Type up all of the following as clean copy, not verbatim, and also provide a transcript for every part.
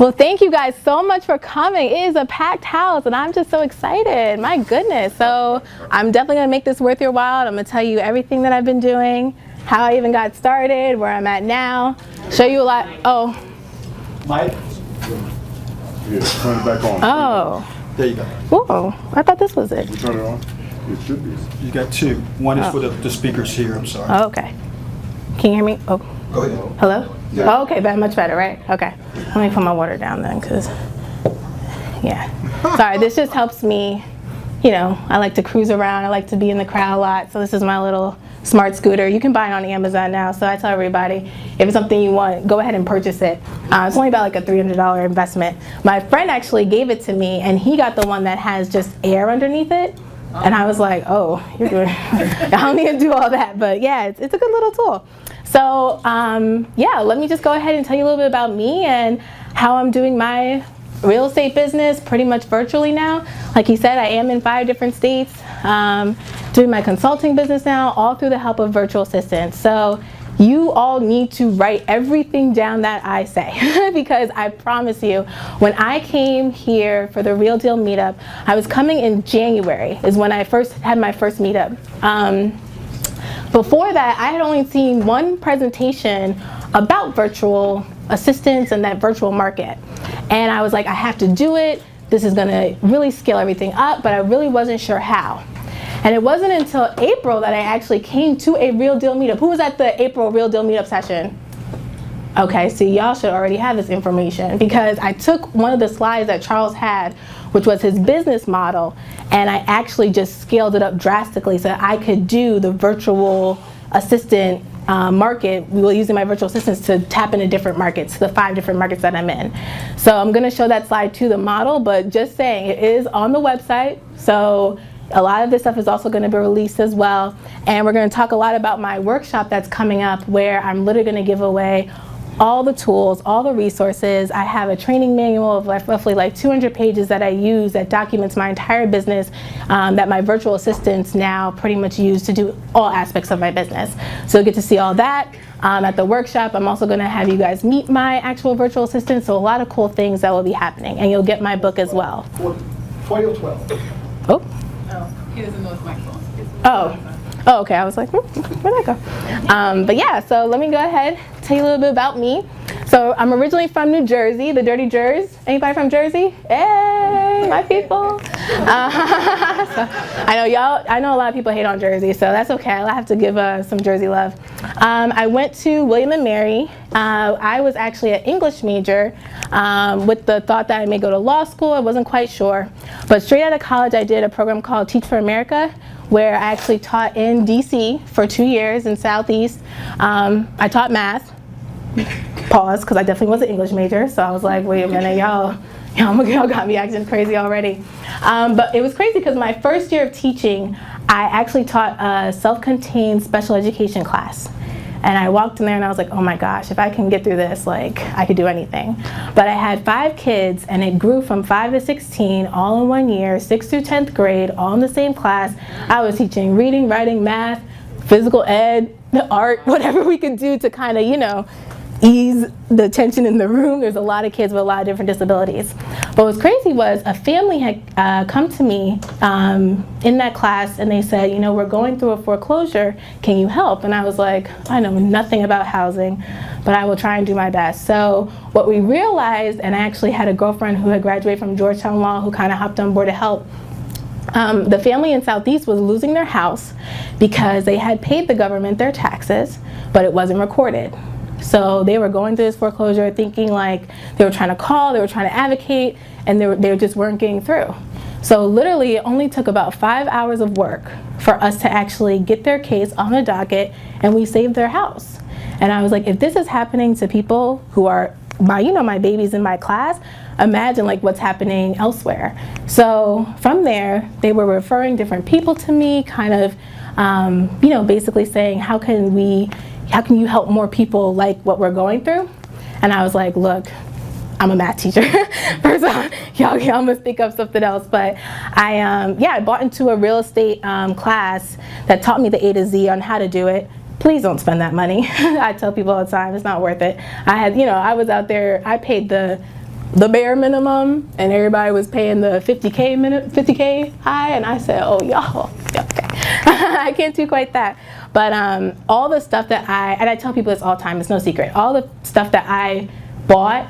Well, thank you guys so much for coming. It is a packed house and I'm just so excited. My goodness. So I'm definitely gonna make this worth your while. I'm gonna tell you everything that I've been doing, how I even got started, where I'm at now, show you a lot. Oh. Mike? Yeah, turn it back on. Oh. There you go. Whoa, I thought this was it. You turn it on? It should be. You got two. One is for the speakers here, I'm sorry. Oh, okay. Can you hear me? Oh. Go ahead. Hello? Yeah. Oh, okay, much better, right? Okay. Let me put my water down then, because, yeah. Sorry, this just helps me, you know, I like to cruise around. I like to be in the crowd a lot. So this is my little smart scooter. You can buy it on Amazon now. So I tell everybody, if it's something you want, go ahead and purchase it. It's only about like a $300 investment. My friend actually gave it to me, and he got the one that has just air underneath it. And I was like, oh, you're doing, I don't need to do all that. But yeah, it's a good little tool. So yeah, let me just go ahead and tell you a little bit about me and how I'm doing my real estate business pretty much virtually now. Like he said, I am in 5 different states, doing my consulting business now, all through the help of virtual assistants. So you all need to write everything down that I say because I promise you, when I came here for the Real Deal Meetup, I was coming in January is when I first had my first meetup. Before that, I had only seen one presentation about virtual assistants and that virtual market. And I was like, I have to do it. This is gonna really scale everything up, but I really wasn't sure how. And it wasn't until April that I actually came to a Real Deal Meetup. Who was at the April Real Deal Meetup session? Okay, so y'all should already have this information because I took one of the slides that Charles had, which was his business model, and I actually just scaled it up drastically so that I could do the virtual assistant market. We were using my virtual assistants to tap into different markets, the 5 different markets that I'm in. So I'm gonna show that slide to the model, but just saying, it is on the website. So a lot of this stuff is also going to be released as well. And we're going to talk a lot about my workshop that's coming up where I'm literally going to give away all the tools, all the resources. I have a training manual of roughly like 200 pages that I use that documents my entire business that my virtual assistants now pretty much use to do all aspects of my business. So you get to see all that. At the workshop, I'm also going to have you guys meet my actual virtual assistant. So a lot of cool things that will be happening. And you'll get my book as well. 20 or 12? Oh. He doesn't know his microphone. Oh, okay. I was like, where'd that go? But yeah, so let me go ahead, tell you a little bit about me. So I'm originally from New Jersey, the Dirty Jers. Anybody from Jersey? Hey, my people. So I know a lot of people hate on Jersey, so that's okay. I'll have to give some Jersey love. I went to William & Mary. I was actually an English major with the thought that I may go to law school. I wasn't quite sure. But straight out of college, I did a program called Teach for America, where I actually taught in DC for 2 years in Southeast. I taught math. Pause, because I definitely was an English major. So I was like, wait a minute, y'all got me acting crazy already. But it was crazy because my first year of teaching, I actually taught a self-contained special education class. And I walked in there and I was like, oh my gosh, if I can get through this, like, I could do anything. But I had 5 kids and it grew from 5 to 16 all in 1 year, 6th through 10th grade, all in the same class. I was teaching reading, writing, math, physical ed, art, whatever we could do to kind of, you know, ease the tension in the room. There's a lot of kids with a lot of different disabilities. But what's crazy was a family had come to me in that class and they said, you know, we're going through a foreclosure, can you help? And I was like, I know nothing about housing, but I will try and do my best. So what we realized, and I actually had a girlfriend who had graduated from Georgetown Law who kind of hopped on board to help. The family in Southeast was losing their house because they had paid the government their taxes, but it wasn't recorded. So they were going through this foreclosure thinking like they were trying to call, they were trying to advocate, and they just weren't getting through. So literally it only took about 5 hours of work for us to actually get their case on the docket, and we saved their house. And I was like, if this is happening to people who are my babies in my class, imagine like what's happening elsewhere. So from there, they were referring different people to me, kind of, basically saying, how can you help more people like what we're going through? And I was like, look, I'm a math teacher. First off, y'all must think of something else. But I bought into a real estate class that taught me the A to Z on how to do it. Please don't spend that money. I tell people all the time, it's not worth it. I was out there, I paid the the bare minimum, and everybody was paying the 50K high, and I said, oh, y'all, okay. I can't do quite that. But all the stuff that and I tell people this all the time, it's no secret, all the stuff that I bought,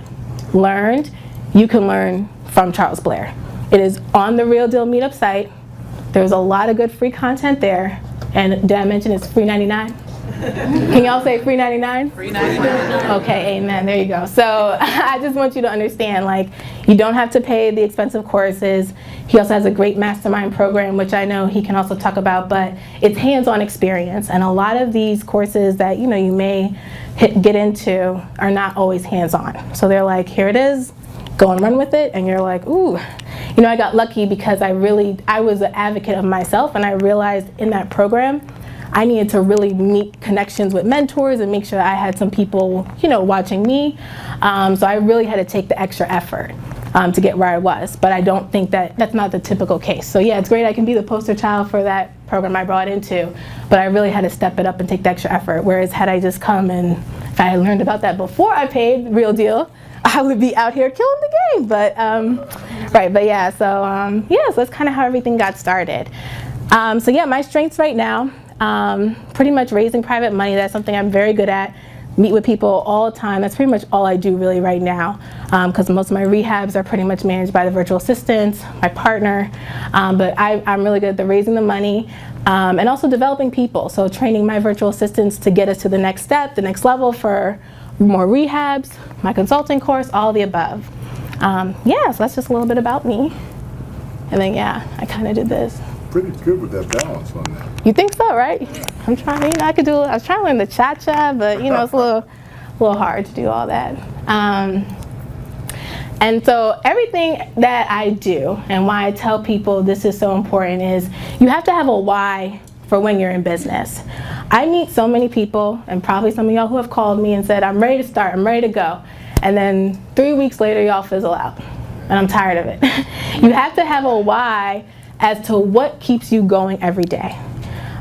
learned, you can learn from Charles Blair. It is on the Real Deal Meetup site. There's a lot of good free content there. And did I mention it's free 99? Can y'all say free 99? Free 99. Okay, amen. There you go. So I just want you to understand, like, you don't have to pay the expensive courses. He also has a great mastermind program, which I know he can also talk about, but it's hands-on experience. And a lot of these courses that, you know, you may get into are not always hands-on. So they're like, here it is, go and run with it. And you're like, ooh. You know, I got lucky because I was an advocate of myself, and I realized in that program, I needed to really make connections with mentors and make sure I had some people, you know, watching me. So I really had to take the extra effort to get where I was. But I don't think that's not the typical case. So yeah, it's great I can be the poster child for that program I brought into, but I really had to step it up and take the extra effort. Whereas had I just come and if I had learned about that before I paid Real Deal, I would be out here killing the game. But but yeah, so so that's kind of how everything got started. So yeah, my strengths right now. Pretty much raising private money. That's something I'm very good at. Meet with people all the time. That's pretty much all I do really right now, because most of my rehabs are pretty much managed by the virtual assistants, my partner. But I'm really good at the raising the money and also developing people. So training my virtual assistants to get us to the next step, the next level for more rehabs, my consulting course, all the above. So that's just a little bit about me. And then I kind of did this. Pretty good with that balance on that. You think so, right? I'm trying, you know, I was trying to learn the cha-cha, but you know, it's a little hard to do all that. And so everything that I do and why I tell people this is so important is you have to have a why for when you're in business. I meet so many people, and probably some of y'all who have called me and said, I'm ready to start, I'm ready to go. And then 3 weeks later, y'all fizzle out. And I'm tired of it. You have to have a why as to what keeps you going every day.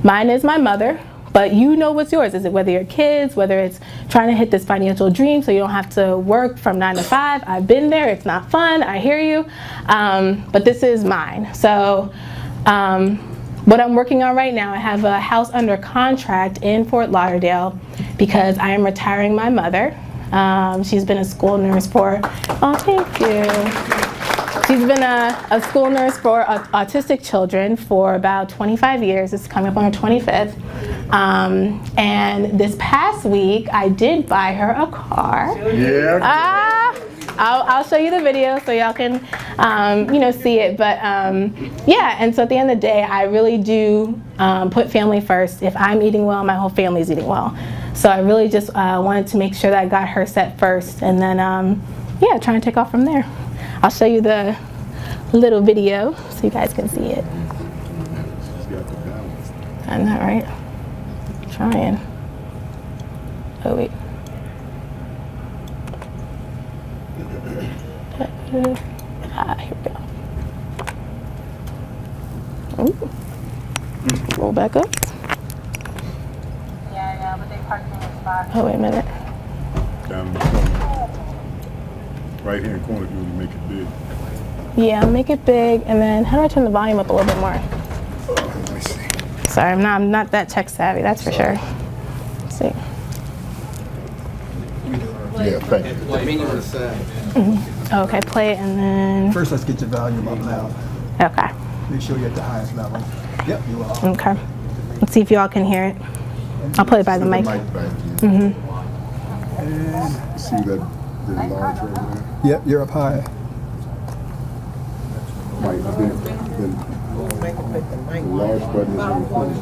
Mine is my mother, but you know what's yours. Is it whether you're kids, whether it's trying to hit this financial dream so you don't have to work from 9 to 5. I've been there, it's not fun, I hear you. But this is mine. So what I'm working on right now, I have a house under contract in Fort Lauderdale because I am retiring my mother. She's been a school nurse for, thank you. She's been a school nurse for autistic children for about 25 years. It's coming up on her 25th. And this past week, I did buy her a car. Yeah. I'll show you the video so y'all can, see it. But and so at the end of the day, I really do put family first. If I'm eating well, my whole family's eating well. So I really just wanted to make sure that I got her set first, and then try and take off from there. I'll show you the little video so you guys can see it. I know, right? Trying. Oh wait. Here we go. Ooh. Roll back up. Yeah, but they parked in the spot. Oh, wait a minute. Down in the corner. Right here in the corner, you want to make it big. Yeah, make it big, and then how do I turn the volume up a little bit more? Let me see. Sorry, I'm not that tech savvy, that's for sure. Let's see. Yeah, thank you. The menu on the side. Okay, play it, and then. First, let's get your volume up loud. Okay. Make sure you're at the highest level. Yep, you are. Okay. Let's see if y'all can hear it. I'll play it by the mic. Back. And See that large over there? yep, you're up high. Mike, then the large button is on the corner.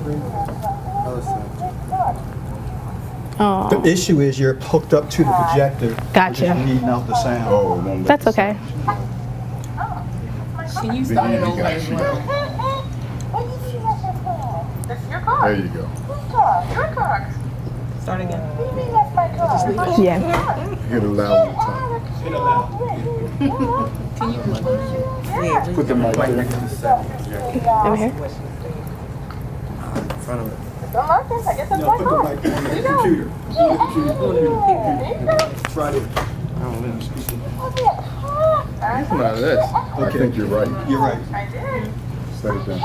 Oh, The issue is you're hooked up to the projector. Gotcha. You're just needing out the sound. Oh, it won't let that's the okay. Can you start it over got as you. well? That's your car. There you go. Whose car? Your car. Start again. What do you mean that's my car? Yeah. Hit allow on the top. Can you Put the mic next to the side. Over here. Don't like this. I guess that's No, my put the car. mic on the computer. Yeah. Try it. Come out of this. I think you're right. You're right. I did. Set it down.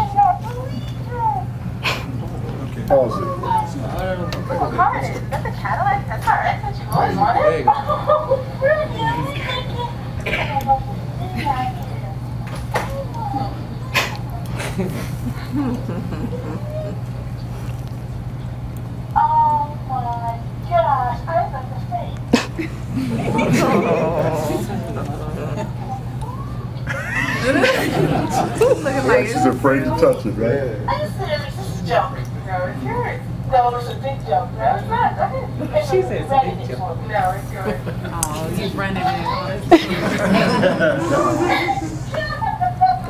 Okay. Pause it. Oh, car it is. That's a Cadillac? That's not right. That's what you always wanted. There you go. Oh, really? Oh my gosh, I was at the face. She's afraid to touch it, right? I just said this is a joke. No, it's yours. No, it's a big joke. No, it's not. Okay. She said it's a big joke. No, it's yours. Oh, you running in.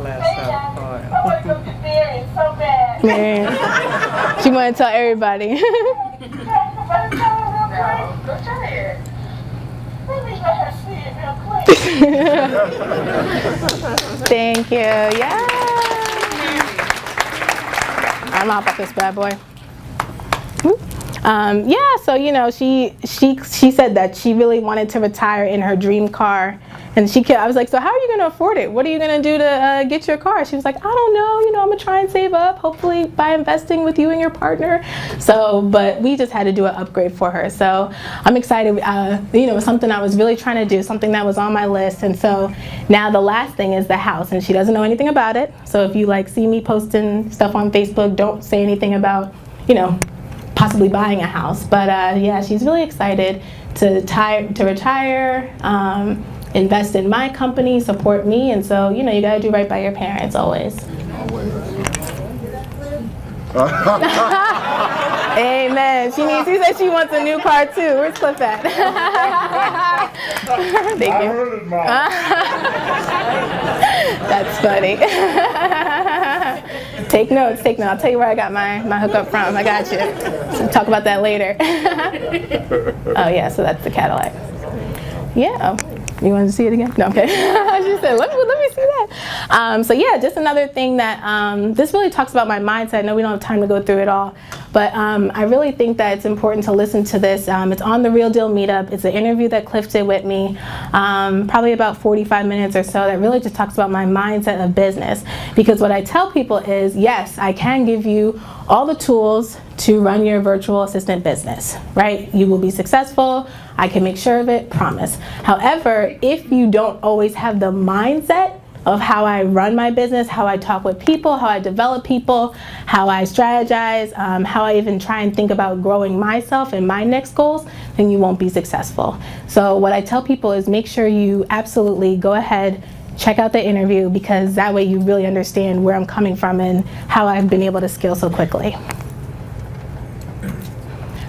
Hey, guys. I want to go get Marion so bad. Man, she want to tell everybody. No, go try it. Let me let her see it real quick. Thank you. Yeah. I'm out about this bad boy. Yeah, so she said that she really wanted to retire in her dream car, and I was like, so how are you going to afford it? What are you going to do to get your car? She was like, I don't know. I'm gonna try and save up, hopefully by investing with you and your partner. So, but we just had to do an upgrade for her. So I'm excited. It was something I was really trying to do, something that was on my list. And so now the last thing is the house, and she doesn't know anything about it. So if you see me posting stuff on Facebook, don't say anything about possibly buying a house. But yeah, she's really excited to retire, invest in my company, support me, and so you gotta do right by your parents always. Amen. She said she wants a new car too. Where's Cliff at? Thank you. heard it, Mom. That's funny. Take notes. I'll tell you where I got my hookup from. I got you. So talk about that later. Oh yeah, so that's the Cadillac. Yeah. You want to see it again? No, okay. She said, let me see that. So yeah, just another thing that this really talks about my mindset. I know we don't have time to go through it all, but I really think that it's important to listen to this. It's on the Real Deal Meetup. It's an interview that Cliff did with me, probably about 45 minutes or so, that really just talks about my mindset of business. Because what I tell people is, yes, I can give you all the tools to run your virtual assistant business, right? You will be successful. I can make sure of it, promise. However, if you don't always have the mindset of how I run my business, how I talk with people, how I develop people, how I strategize, how I even try and think about growing myself and my next goals, then you won't be successful. So what I tell people is make sure you absolutely go ahead, check out the interview, because that way you really understand where I'm coming from and how I've been able to scale so quickly.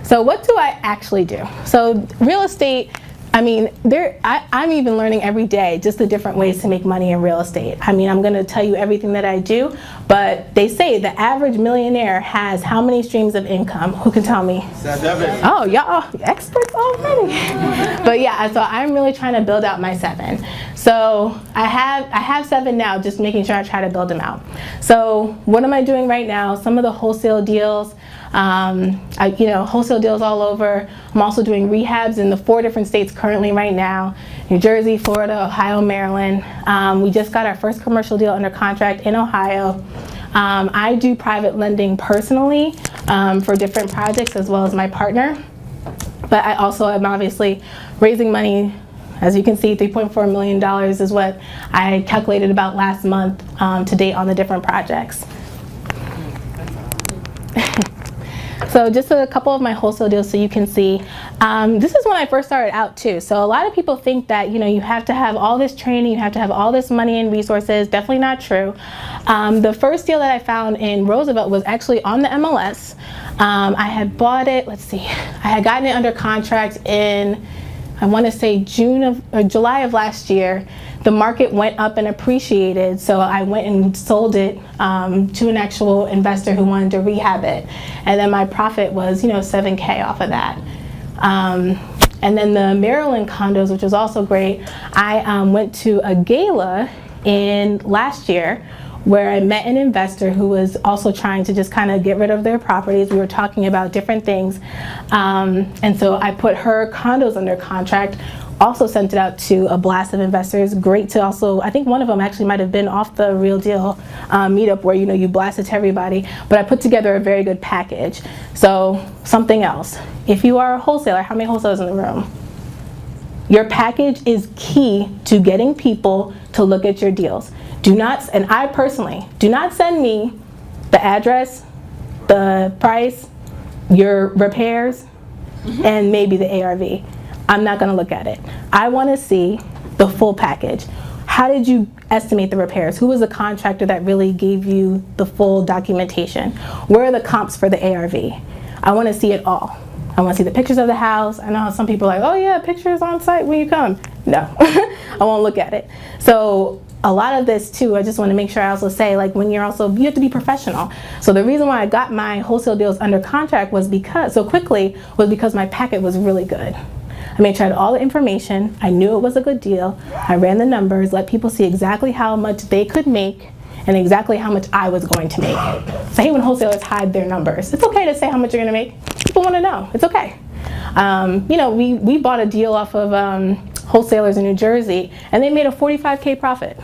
So what do I actually do? So real estate, I'm even learning every day just the different ways to make money in real estate. I'm going to tell you everything that I do, but they say the average millionaire has how many streams of income? Who can tell me? 7. Oh, y'all experts already. But yeah, so I'm really trying to build out my 7. So I have 7 now, just making sure I try to build them out. So what am I doing right now? Some of the wholesale deals. Wholesale deals all over. I'm also doing rehabs in the 4 different states currently right now: New Jersey, Florida, Ohio, Maryland. We just got our first commercial deal under contract in Ohio. I do private lending personally for different projects, as well as my partner. But I also am obviously raising money. As you can see, $3.4 million is what I calculated about last month to date on the different projects. So just a couple of my wholesale deals so you can see. This is when I first started out too. So a lot of people think that you have to have all this training, you have to have all this money and resources. Definitely not true. The first deal that I found in Roosevelt was actually on the MLS. I had bought it, I had gotten it under contract in, I want to say July of last year. The market went up and appreciated, so I went and sold it to an actual investor who wanted to rehab it. And then my profit was, $7K off of that. And then the Maryland condos, which was also great, I went to a gala in last year where I met an investor who was also trying to just kind of get rid of their properties. We were talking about different things. And so I put her condos under contract, also sent it out to a blast of investors. Great to also, I think one of them actually might have been off the Real Deal meetup where, you know, you blast it to everybody. But I put together a very good package. So something else. If you are a wholesaler, how many wholesalers in the room? Your package is key to getting people to look at your deals. Do not, and I personally, do not send me the address, the price, your repairs, and maybe the ARV. I'm not gonna look at it. I wanna see the full package. How did you estimate the repairs? Who was the contractor that really gave you the full documentation? Where are the comps for the ARV? I wanna see it all. I want to see the pictures of the house. I know how some people are like, oh yeah, pictures on site when you come. No, I won't look at it. So a lot of this too, I just want to make sure I also say, like, when you have to be professional. So the reason why I got my wholesale deals under contract was because my packet was really good. I made sure I had all the information. I knew it was a good deal. I ran the numbers, let people see exactly how much they could make and exactly how much I was going to make. So I hate when wholesalers hide their numbers. It's okay to say how much you're gonna make. People wanna know, it's okay. You know, we bought a deal off of wholesalers in New Jersey and they made a 45K profit.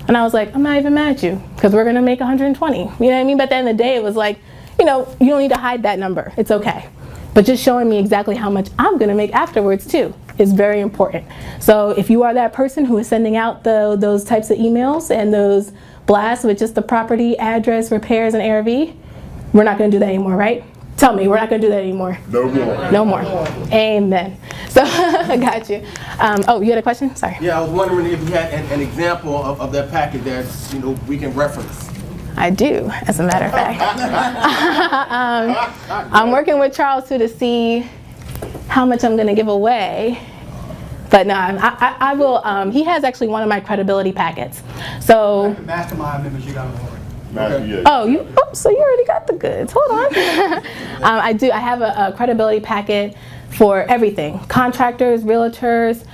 And I was like, I'm not even mad at you because we're gonna make 120. You know what I mean? But at the end of the day, it was like, you know, you don't need to hide that number, it's okay. But just showing me exactly how much I'm gonna make afterwards too is very important. So if you are that person who is sending out those types of emails and those blasts with just the property, address, repairs, and ARV, we're not gonna do that anymore, right? Tell me, we're not gonna do that anymore. No more. No more. Amen. So, I got you. Oh, you had a question? Sorry. Yeah, I was wondering if you had an example of that package that, you know, we can reference. I do, as a matter of fact. I'm working with Charles too to see how much I'm gonna give away. But no, I will, he has actually one of my credibility packets. So. Mastermind members, you got to worry. Yeah. So you already got the goods, hold on. I have a credibility packet for everything. Contractors, realtors,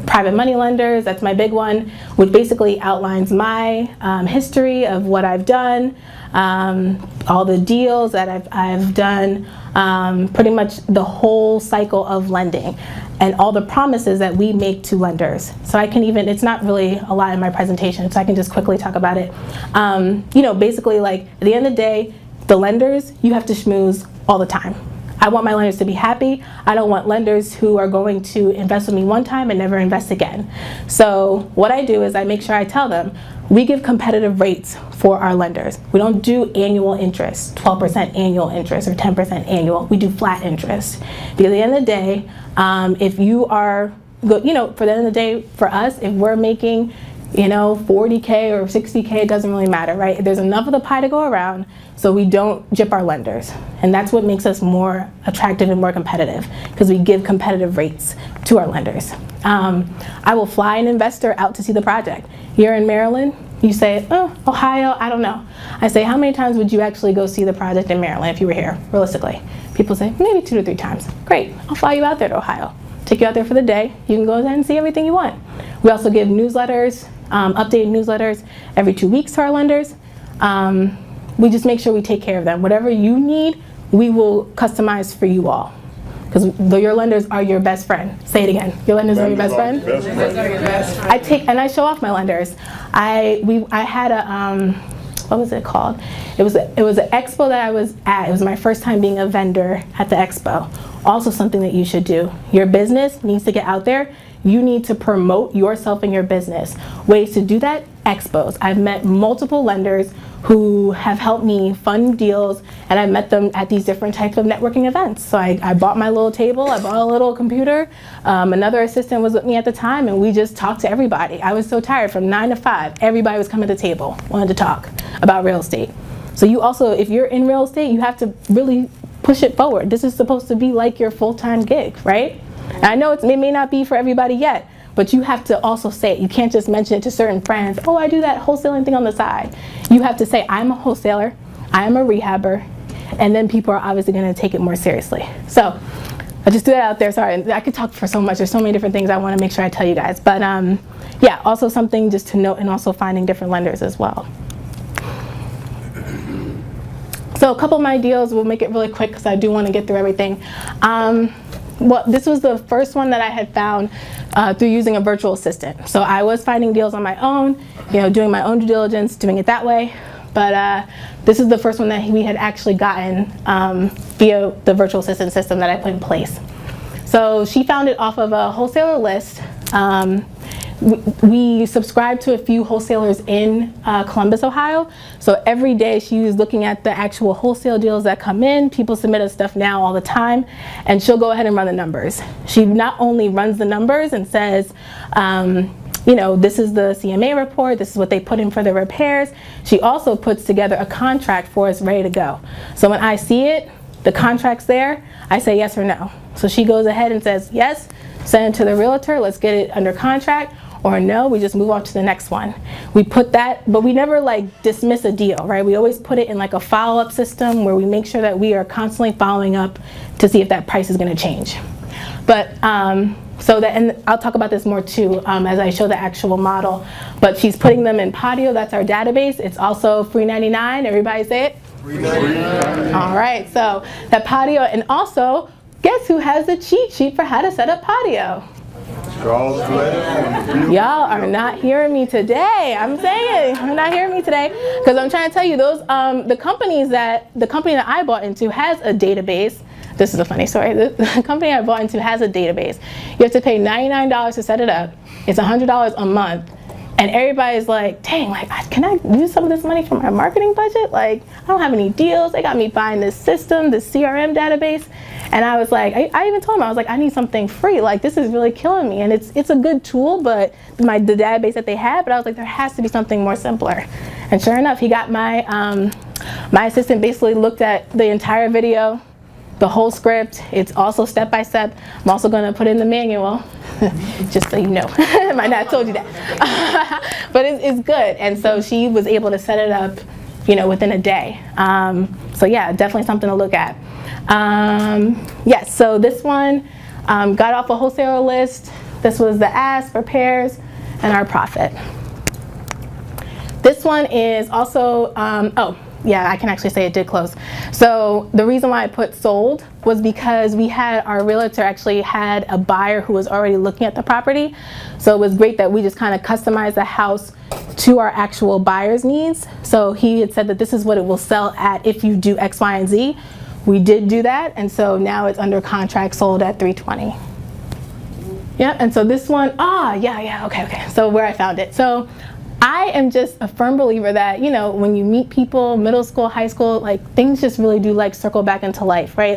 private money lenders, that's my big one, which basically outlines my history of what I've done, all the deals that I've done, pretty much the whole cycle of lending and all the promises that we make to lenders. So I can even, it's not really a lot in my presentation, so I can just quickly talk about it. You know, basically, like, at the end of the day, the lenders, you have to schmooze all the time. I want my lenders to be happy. I don't want lenders who are going to invest with me one time and never invest again. So what I do is I make sure I tell them, we give competitive rates for our lenders. We don't do annual interest, 12% annual interest or 10% annual. We do flat interest. Because at the end of the day, if you are, you know, for the end of the day, for us, if we're making, you know, 40K or 60K, it doesn't really matter, right? There's enough of the pie to go around, so we don't gyp our lenders. And that's what makes us more attractive and more competitive, because we give competitive rates to our lenders. I will fly an investor out to see the project. You're in Maryland, you say, oh, Ohio, I don't know. I say, how many times would you actually go see the project in Maryland if you were here, realistically? People say, maybe 2 to 3 times. Great, I'll fly you out there to Ohio. Take you out there for the day. You can go ahead and see everything you want. We also give newsletters, updated newsletters every 2 weeks to our lenders. We just make sure we take care of them. Whatever you need, we will customize for you all. Because your lenders are your best friend. Say it again. Your lenders are your best friend? I show off my lenders. I had a, what was it called? It was an expo that I was at. It was my first time being a vendor at the expo. Also something that you should do. Your business needs to get out there. You need to promote yourself and your business. Ways to do that, expos. I've met multiple lenders who have helped me fund deals, and I met them at these different types of networking events. So I bought my little table, I bought a little computer. Another assistant was with me at the time, and we just talked to everybody. I was so tired from 9 to 5. Everybody was coming to the table, wanted to talk about real estate. So you also, if you're in real estate, you have to really push it forward. This is supposed to be like your full-time gig, right? And I know it may not be for everybody yet, but you have to also say it. You can't just mention it to certain friends. Oh, I do that wholesaling thing on the side. You have to say, I'm a wholesaler, I am a rehabber, and then people are obviously gonna take it more seriously. So I just threw that out there. Sorry, I could talk for so much. There's so many different things I want to make sure I tell you guys. But yeah, also something just to note, and also finding different lenders as well. So a couple of my deals, we'll make it really quick because I do want to get through everything. Well, this was the first one that I had found through using a virtual assistant. So I was finding deals on my own, doing my own due diligence, doing it that way. But this is the first one that we had actually gotten via the virtual assistant system that I put in place. So she found it off of a wholesaler list. We subscribe to a few wholesalers in Columbus, Ohio. So every day she was looking at the actual wholesale deals that come in. People submit us stuff now all the time, and she'll go ahead and run the numbers. She not only runs the numbers and says, this is the CMA report, this is what they put in for the repairs. She also puts together a contract for us ready to go. So when I see it, the contract's there, I say yes or no. So she goes ahead and says yes, send it to the realtor, let's get it under contract, or no, we just move on to the next one. We put that, but we never dismiss a deal, right? We always put it in a follow-up system where we make sure that we are constantly following up to see if that price is gonna change. But so that, and I'll talk about this more too as I show the actual model, but she's putting them in Patio, that's our database. It's also free 99, everybody say it? Free 99. All right, so that Patio, and also, guess who has the cheat sheet for how to set up Patio? Y'all are not hearing me today. I'm saying, you're not hearing me today because I'm trying to tell you those the company that I bought into has a database. This is a funny story. The company I bought into has a database. You have to pay $99 to set it up. It's $100 a month. And everybody's like, dang, can I use some of this money for my marketing budget? I don't have any deals. They got me buying this system, this CRM database. And I was like, I even told him, I was like, I need something free. This is really killing me. And it's a good tool, but the database that they had, but I was like, there has to be something more simpler. And sure enough, he got my assistant basically looked at the entire video, the whole script. It's also step-by-step. I'm also gonna put in the manual, just so you know. I might not have told you that. But it's good. And so she was able to set it up, within a day. So yeah, definitely something to look at. Yes, so this one got off a wholesaler list. This was the ask, repairs, and our profit. This one is also, yeah, I can actually say it did close. So the reason why I put sold was because our realtor actually had a buyer who was already looking at the property. So it was great that we just kind of customized the house to our actual buyer's needs. So he had said that this is what it will sell at if you do X, Y, and Z. We did do that, and so now it's under contract, sold at $320. Yeah, and so this one, okay. So where I found it. So I am just a firm believer that, when you meet people, middle school, high school, things just really do circle back into life, right?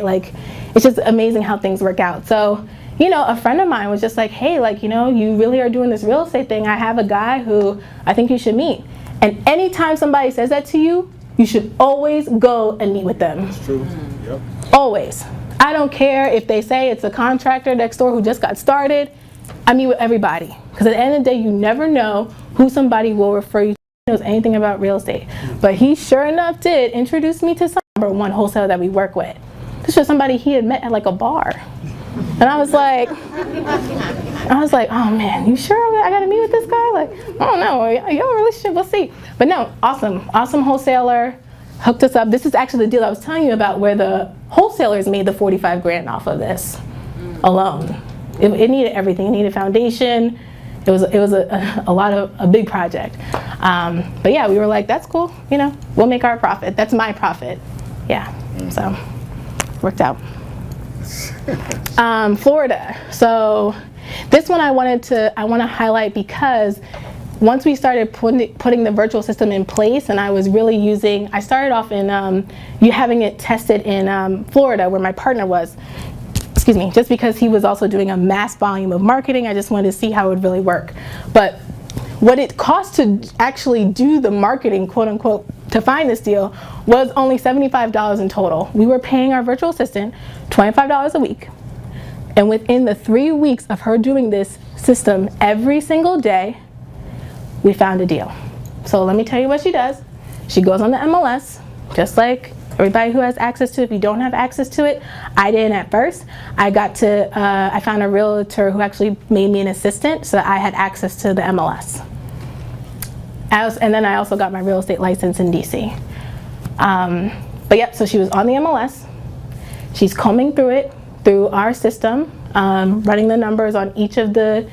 It's just amazing how things work out. So, a friend of mine was just like, hey, you really are doing this real estate thing. I have a guy who I think you should meet. And anytime somebody says that to you, you should always go and meet with them. That's true. Yep. Always. I don't care if they say it's a contractor next door who just got started. I meet with everybody. Because at the end of the day, you never know who somebody will refer you to who knows anything about real estate. But he sure enough did introduce me to some number one wholesaler that we work with. This was somebody he had met at a bar. And I was like, oh man, you sure I gotta meet with this guy? I don't know, your relationship, we'll see. But no, awesome wholesaler, hooked us up. This is actually the deal I was telling you about where the wholesalers made the 45 grand off of this alone. It needed everything. It needed foundation. It was a big project. But yeah, we were like, that's cool. We'll make our profit. That's my profit. Yeah. So worked out. Florida. So this one I want to highlight because once we started putting the virtual system in place, and I was really I started off in having it tested in Florida where my partner was. Excuse me, just because he was also doing a mass volume of marketing, I just wanted to see how it would really work. But what it cost to actually do the marketing, quote unquote, to find this deal was only $75 in total. We were paying our virtual assistant $25 a week. And within the 3 weeks of her doing this system every single day, we found a deal. So let me tell you what she does. She goes on the MLS, just like everybody who has access to it. If you don't have access to it, I didn't at first. I found a realtor who actually made me an assistant so that I had access to the MLS. And then I also got my real estate license in DC. But yeah, so she was on the MLS. She's combing through it, through our system, running the numbers on each of the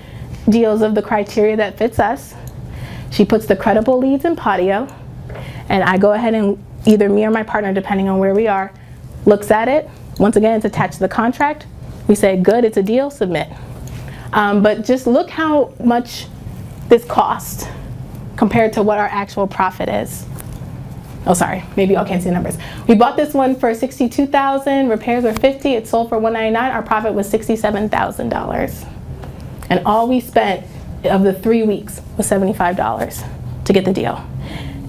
deals of the criteria that fits us. She puts the credible leads in Patio, and I go ahead and either me or my partner, depending on where we are, looks at it. Once again, it's attached to the contract. We say, good, it's a deal, submit. But just look how much this costs compared to what our actual profit is. Oh, sorry, maybe y'all can't see the numbers. We bought this one for $62,000, repairs were $50, it sold for $199, our profit was $67,000. And all we spent of the 3 weeks was $75 to get the deal.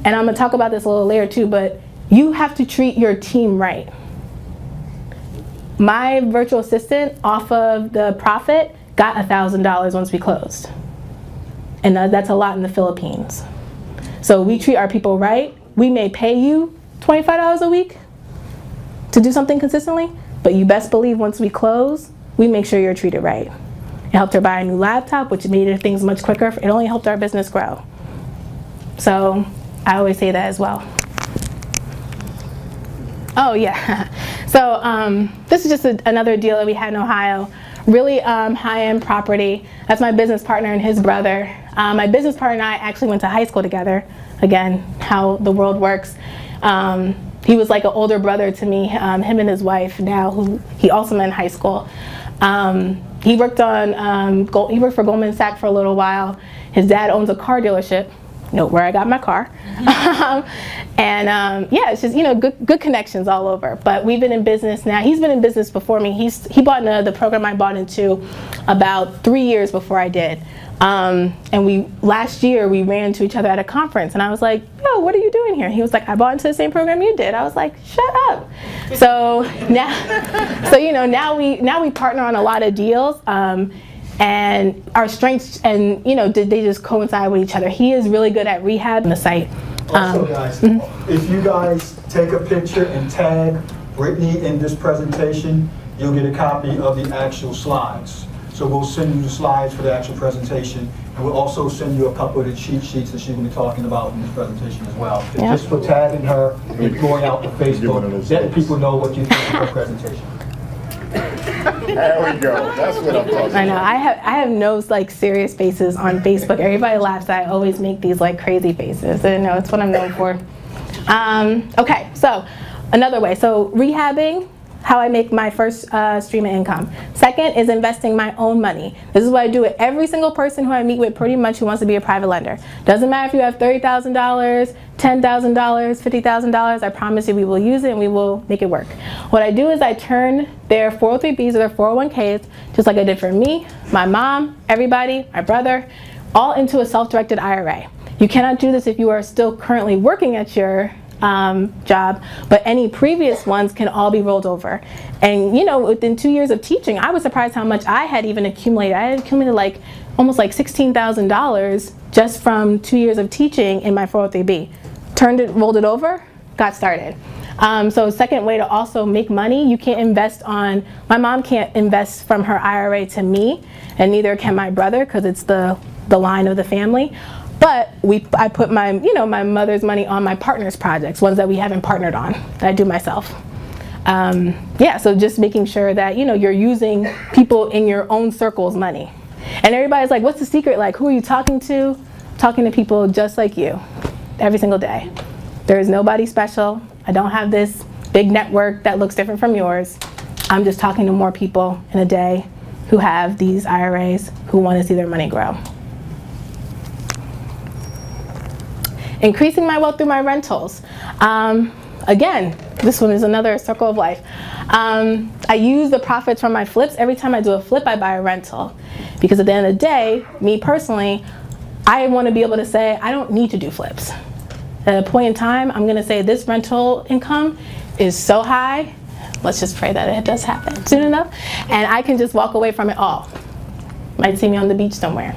And I'm gonna talk about this a little later too, but you have to treat your team right. My virtual assistant off of the profit got $1,000 once we closed. And that's a lot in the Philippines. So we treat our people right. We may pay you $25 a week to do something consistently, but you best believe once we close, we make sure you're treated right. It helped her buy a new laptop, which made things much quicker. It only helped our business grow. So I always say that as well. Oh yeah, so this is just another deal that we had in Ohio. Really high-end property. That's my business partner and his brother. My business partner and I actually went to high school together. Again, how the world works. He was like an older brother to me, him and his wife now, who he also met in high school. He worked for Goldman Sachs for a little while. His dad owns a car dealership. Note where I got my car. Yeah, it's just, good connections all over. But we've been in business now. He's been in business before me. He bought into the program I bought into about 3 years before I did. And last year we ran into each other at a conference, and I was like, yo, what are you doing here? He was like, I bought into the same program you did. I was like, shut up. So now we partner on a lot of deals. And our strengths and they just coincide with each other. He is really good at rehab on the site. Also, guys, if you guys take a picture and tag Brittney in this presentation, you'll get a copy of the actual slides. So we'll send you the slides for the actual presentation, and we'll also send you a couple of the cheat sheets that she's going to be talking about in this presentation as well. Yeah. Just for tagging her and going out to Facebook, letting people know what you think of her presentation. There we go. That's what I'm talking about. I know. I have no serious faces on Facebook. Everybody laughs that I always make these crazy faces. I know it's what I'm known for. Okay, so another way. So rehabbing, how I make my first stream of income. Second is investing my own money. This is what I do with every single person who I meet with pretty much who wants to be a private lender. Doesn't matter if you have $30,000, $10,000, $50,000, I promise you we will use it and we will make it work. What I do is I turn their 403Bs or their 401Ks, just like I did for me, my mom, everybody, my brother, all into a self-directed IRA. You cannot do this if you are still currently working at your job, but any previous ones can all be rolled over. And within 2 years of teaching, I was surprised how much I had even accumulated. I had accumulated almost $16,000 just from 2 years of teaching in my 403B. Rolled it over, got started. So second way to also make money, you can't invest my mom can't invest from her IRA to me, and neither can my brother because it's the line of the family. But I put my mother's money on my partner's projects, ones that we haven't partnered on, that I do myself. So just making sure that you're using people in your own circle's money. And everybody's like, what's the secret? Who are you talking to? Talking to people just like you, every single day. There is nobody special. I don't have this big network that looks different from yours. I'm just talking to more people in a day who have these IRAs, who want to see their money grow. Increasing my wealth through my rentals. Again, this one is another circle of life. I use the profits from my flips. Every time I do a flip, I buy a rental. Because at the end of the day, me personally, I want to be able to say, I don't need to do flips. At a point in time, I'm going to say this rental income is so high, let's just pray that it does happen soon enough, and I can just walk away from it all. Might see me on the beach somewhere.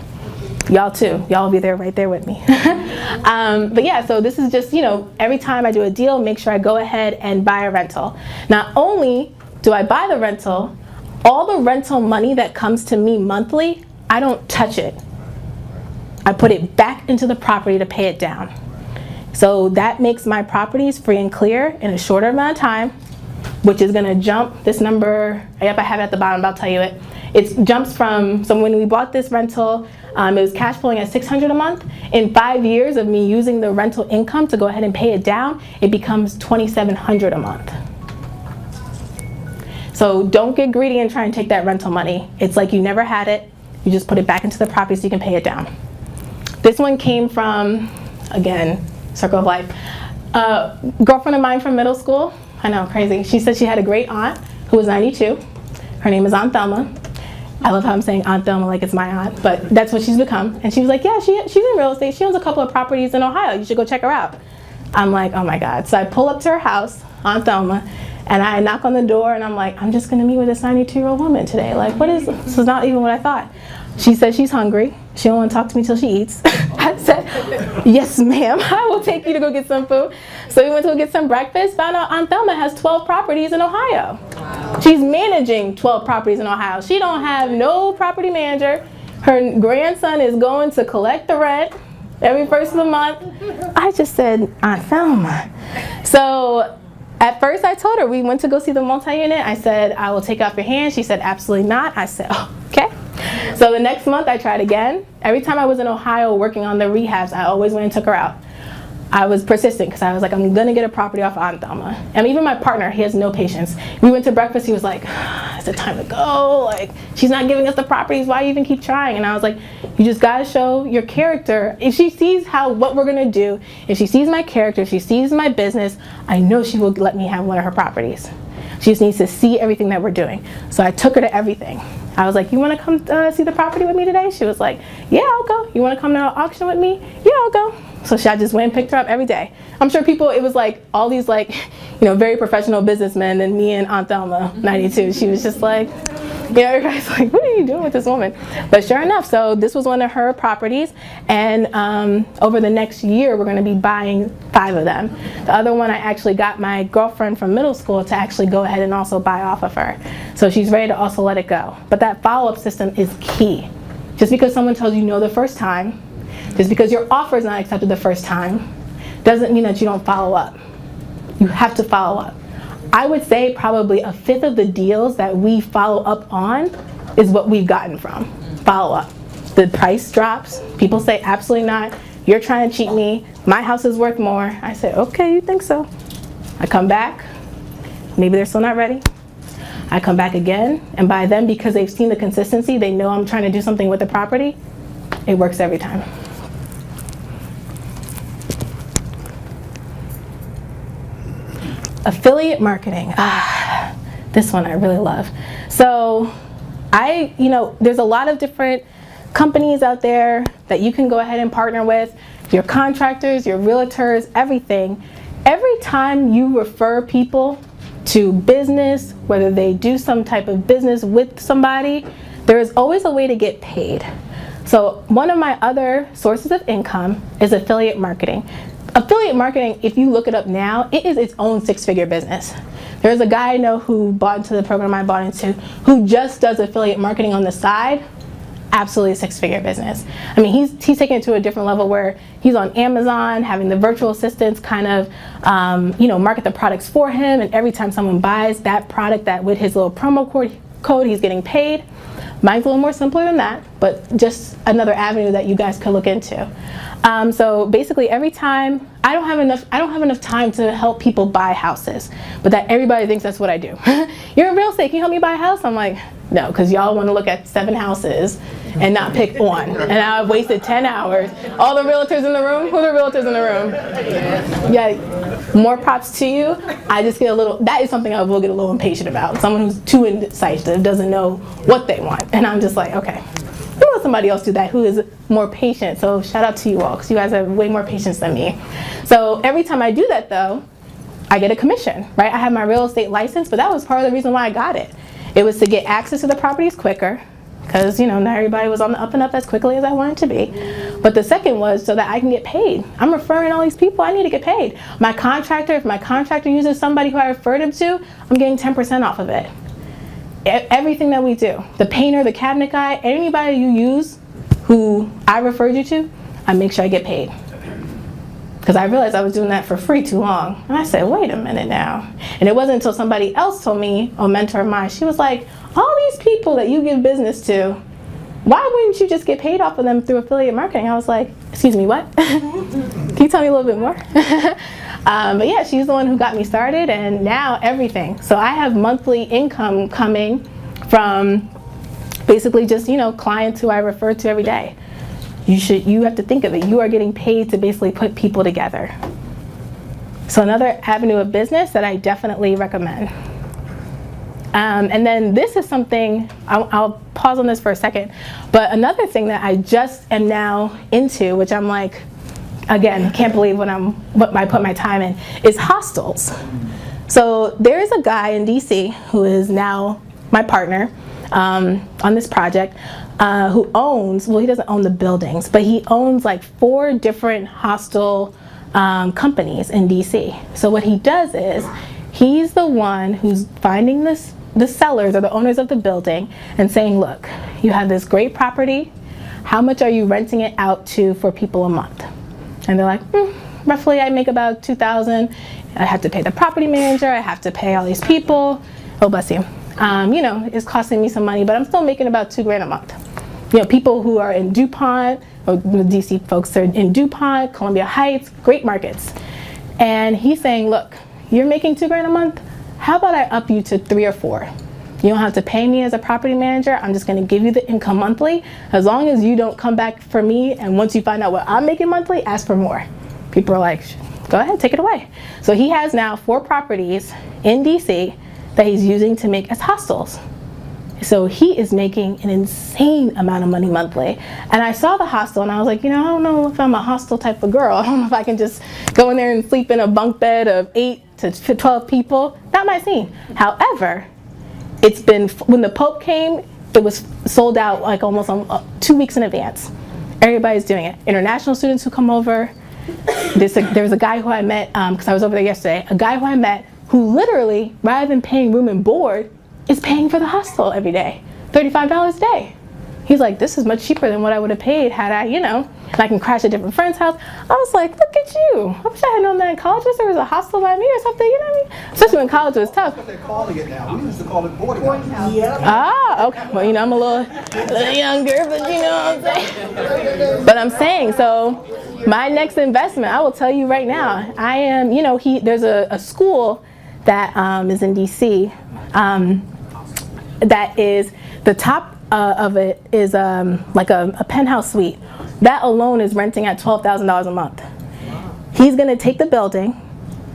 Y'all too. Y'all will be there right there with me. But yeah, so this is just, every time I do a deal, make sure I go ahead and buy a rental. Not only do I buy the rental, all the rental money that comes to me monthly, I don't touch it. I put it back into the property to pay it down. So that makes my properties free and clear in a shorter amount of time, which is gonna jump this number, yep, I have it at the bottom, but I'll tell you it. It jumps from, so when we bought this rental, it was cash flowing at $600 a month. In 5 years of me using the rental income to go ahead and pay it down, it becomes $2,700 a month. So don't get greedy and try and take that rental money. It's like you never had it. You just put it back into the property so you can pay it down. This one came from, again, circle of life. Girlfriend of mine from middle school. I know, crazy. She said she had a great aunt who was 92. Her name is Aunt Thelma. I love how I'm saying Aunt Thelma like it's my aunt, but that's what she's become. And she was like, yeah, she's in real estate. She owns a couple of properties in Ohio. You should go check her out. I'm like, oh my God. So I pull up to her house, Aunt Thelma, and I knock on the door and I'm like, I'm just gonna meet with this 92-year-old woman today. Like, what is, this is not even what I thought. She said she's hungry. She don't want to talk to me till she eats. I said, yes, ma'am, I will take you to go get some food. So we went to go get some breakfast, found out Aunt Thelma has 12 properties in Ohio. Wow. She's managing 12 properties in Ohio. She don't have no property manager. Her grandson is going to collect the rent every first of the month. I just said, Aunt Thelma. So at first I told her, we went to go see the multi-unit. I said, I will take off your hand. She said, absolutely not. I said, oh, okay. So the next month I tried again. Every time I was in Ohio working on the rehabs, I always went and took her out. I was persistent because I was like, I'm gonna get a property off of Aunt Thelma. And even my partner, he has no patience. We went to breakfast, he was like, is it time to go? Like, she's not giving us the properties, why even keep trying? And I was like, you just gotta show your character. If she sees what we're gonna do, if she sees my character, if she sees my business, I know she will let me have one of her properties. She just needs to see everything that we're doing. So I took her to everything. I was like, you wanna come see the property with me today? She was like, yeah, I'll go. You wanna come to an auction with me? Yeah, I'll go. So I just went and picked her up every day. I'm sure people, it was like all these very professional businessmen and me and Aunt Thelma, 92. She was just like, everybody's like, what are you doing with this woman? But sure enough, so this was one of her properties. And over the next year, we're gonna be buying 5 of them. The other one, I actually got my girlfriend from middle school to actually go ahead and also buy off of her. So she's ready to also let it go. But that follow-up system is key. Just because someone tells you no the first time, just because your offer is not accepted the first time, doesn't mean that you don't follow up. You have to follow up. I would say probably 1/5 of the deals that we follow up on is what we've gotten from follow up. The price drops, people say absolutely not, you're trying to cheat me, my house is worth more. I say, okay, you think so? I come back, maybe they're still not ready. I come back again, and by then, because they've seen the consistency, they know I'm trying to do something with the property, it works every time. Affiliate marketing, this one I really love. So there's a lot of different companies out there that you can go ahead and partner with, your contractors, your realtors, everything. Every time you refer people to business, whether they do some type of business with somebody, there is always a way to get paid. So one of my other sources of income is affiliate marketing. Affiliate marketing, if you look it up now, it is its own 6-figure business. There's a guy I know who bought into the program I bought into who just does affiliate marketing on the side. Absolutely a 6-figure business. I mean, he's taken it to a different level where he's on Amazon having the virtual assistants kind of market the products for him, and every time someone buys that product, that with his little promo code he's getting paid. Mine's a little more simpler than that, but just another avenue that you guys could look into. So basically, every time I don't have enough time to help people buy houses, but that everybody thinks that's what I do. You're in real estate, can you help me buy a house? I'm like, no, because y'all want to look at 7 houses and not pick one. And I've wasted 10 hours. All the realtors in the room? Who are the realtors in the room? Yeah, more props to you. I just get that is something I will get a little impatient about. Someone who's too indecisive, doesn't know what they want. And I'm just like, okay, we'll let somebody else do that who is more patient. So shout out to you all, because you guys have way more patience than me. So every time I do that though, I get a commission, right? I have my real estate license, but that was part of the reason why I got it. It was to get access to the properties quicker, because, you know, not everybody was on the up and up as quickly as I wanted to be. But the second was so that I can get paid. I'm referring all these people, I need to get paid. My contractor, if my contractor uses somebody who I referred him to, I'm getting 10% off of it. Everything that we do, the painter, the cabinet guy, anybody you use who I referred you to, I make sure I get paid. Because I realized I was doing that for free too long. And I said, wait a minute now. And it wasn't until somebody else told me, a mentor of mine, she was like, all these people that you give business to, why wouldn't you just get paid off of them through affiliate marketing? I was like, excuse me, what? Can you tell me a little bit more? But yeah, she's the one who got me started, and now everything. So I have monthly income coming from basically just, you know, clients who I refer to every day. You have to think of it. You are getting paid to basically put people together. So another avenue of business that I definitely recommend. And then this is something, I'll pause on this for a second, but another thing that I just am now into, which I'm like, again, can't believe what I put my time in, is hostels. So there is a guy in DC who is now my partner on this project, who owns, well, he doesn't own the buildings, but he owns like 4 different hostel companies in DC. So what he does is, he's the one who's finding the sellers or the owners of the building and saying, look, you have this great property, how much are you renting it out to for people a month? And they're like, roughly I make about $2,000. I have to pay the property manager, I have to pay all these people. Oh, bless you. You know, it's costing me some money, but I'm still making about $2,000 a month. You know, people who are in DuPont, or the DC folks are in DuPont, Columbia Heights, great markets. And he's saying, look, you're making $2,000 a month? How about I up you to 3 or 4? You don't have to pay me as a property manager. I'm just gonna give you the income monthly. As long as you don't come back for me, and once you find out what I'm making monthly, ask for more. People are like, go ahead, take it away. So he has now 4 properties in DC that he's using to make as hostels. So he is making an insane amount of money monthly. And I saw the hostel and I was like, you know, I don't know if I'm a hostel type of girl. I don't know if I can just go in there and sleep in a bunk bed of 8 to 12 people. Not my scene. However, it's been, when the Pope came, it was sold out like almost 2 weeks in advance. Everybody's doing it. International students who come over. There was a guy who I met, because I was over there yesterday, a guy who I met who literally, rather than paying room and board, is paying for the hostel every day, $35 a day. He's like, this is much cheaper than what I would have paid had I, you know, and I can crash at a different friend's house. I was like, look at you. I wish I had known that in college. There was a hostel by me or something, you know what I mean? Especially when college was tough. That's what they're calling it now. We used to call it boarding house. Ah, okay. Well, you know, I'm a little younger, but you know what I'm saying? But I'm saying, so my next investment, I will tell you right now, I am, you know, there's a school that is in DC that is, the top of it is like a penthouse suite. That alone is renting at $12,000 a month. He's gonna take the building,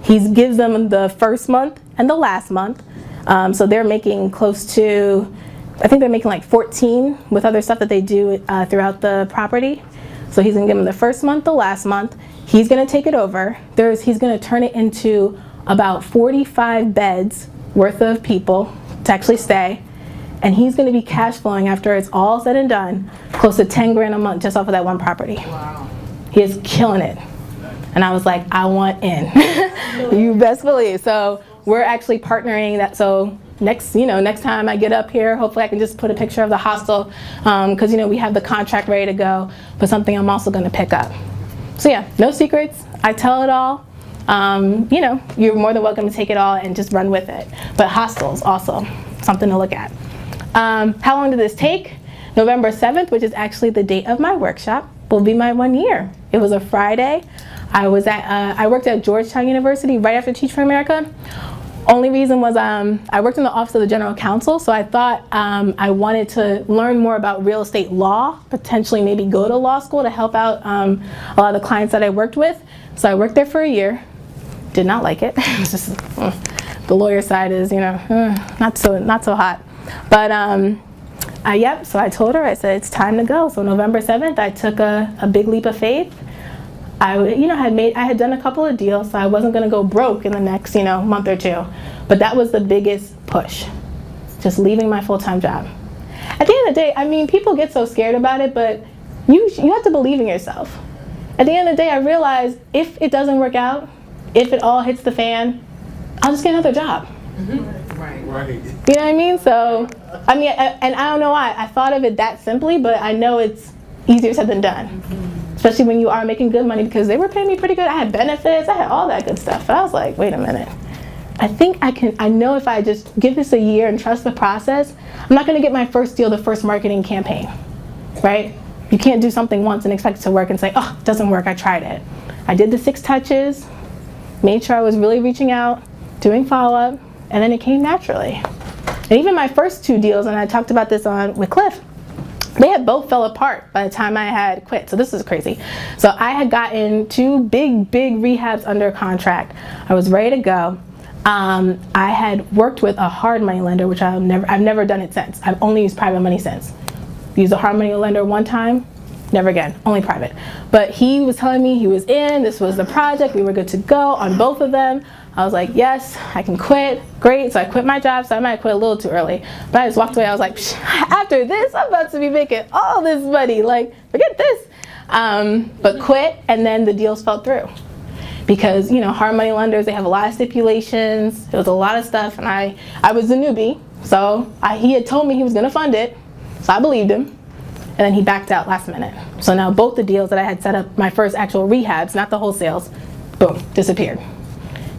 he gives them the first month and the last month. So they're making close to, I think they're making like 14 with other stuff that they do throughout the property. So he's gonna give them the first month, the last month. He's gonna take it over. He's gonna turn it into about 45 beds worth of people to actually stay. And he's gonna be cash flowing after it's all said and done, close to $10,000 a month just off of that one property. Wow. He is killing it. And I was like, I want in. You best believe. So we're actually partnering that. So next time I get up here, hopefully I can just put a picture of the hostel, because you know we have the contract ready to go, but something I'm also gonna pick up. So yeah, no secrets. I tell it all. You know, you're more than welcome to take it all and just run with it. But hostels also something to look at. How long did this take? November 7th, which is actually the date of my workshop, will be my 1 year. It was a Friday. I worked at Georgetown University right after Teach for America. Only reason was I worked in the office of the general counsel, so I thought I wanted to learn more about real estate law, potentially maybe go to law school to help out a lot of the clients that I worked with. So I worked there for a year. Did not like it. It's just the lawyer side is, you know, not so hot. But yep. So I told her, I said it's time to go. So November 7th, I took a big leap of faith. I had done a couple of deals, so I wasn't going to go broke in the next, month or two. But that was the biggest push, just leaving my full-time job. at the end of the day, I mean, people get so scared about it, but you have to believe in yourself. At the end of the day, I realized if it doesn't work out, if it all hits the fan, I'll just get another job. Right. Right. You know what I mean? So, I mean, and I don't know why. I thought of it that simply, but I know it's easier said than done. Especially when you are making good money, because they were paying me pretty good. I had benefits, I had all that good stuff. But I was like, wait a minute. I think I know if I just give this a year and trust the process, I'm not gonna get my first deal the first marketing campaign, right? You can't do something once and expect it to work and say, oh, it doesn't work, I tried it. I did the 6 touches, made sure I was really reaching out, doing follow-up, and then it came naturally. And even my first 2 deals, and I talked about this with Cliff, they had both fell apart by the time I had quit. So this is crazy. So I had gotten 2 big rehabs under contract. I was ready to go. I had worked with a hard money lender, which I've never done it since. I've only used private money since. Used a hard money lender one time, never again, only private. But he was telling me he was in, this was the project, we were good to go on both of them. I was like, yes, I can quit, great. So I quit my job, so I might quit a little too early. But I just walked away, I was like, after this, I'm about to be making all this money, like, forget this. But quit, and then the deals fell through. Because, you know, hard money lenders, they have a lot of stipulations, there was a lot of stuff, and I was a newbie, so he had told me he was gonna fund it, so I believed him. And then he backed out last minute. So now both the deals that I had set up, my first actual rehabs, not the wholesales, boom, disappeared.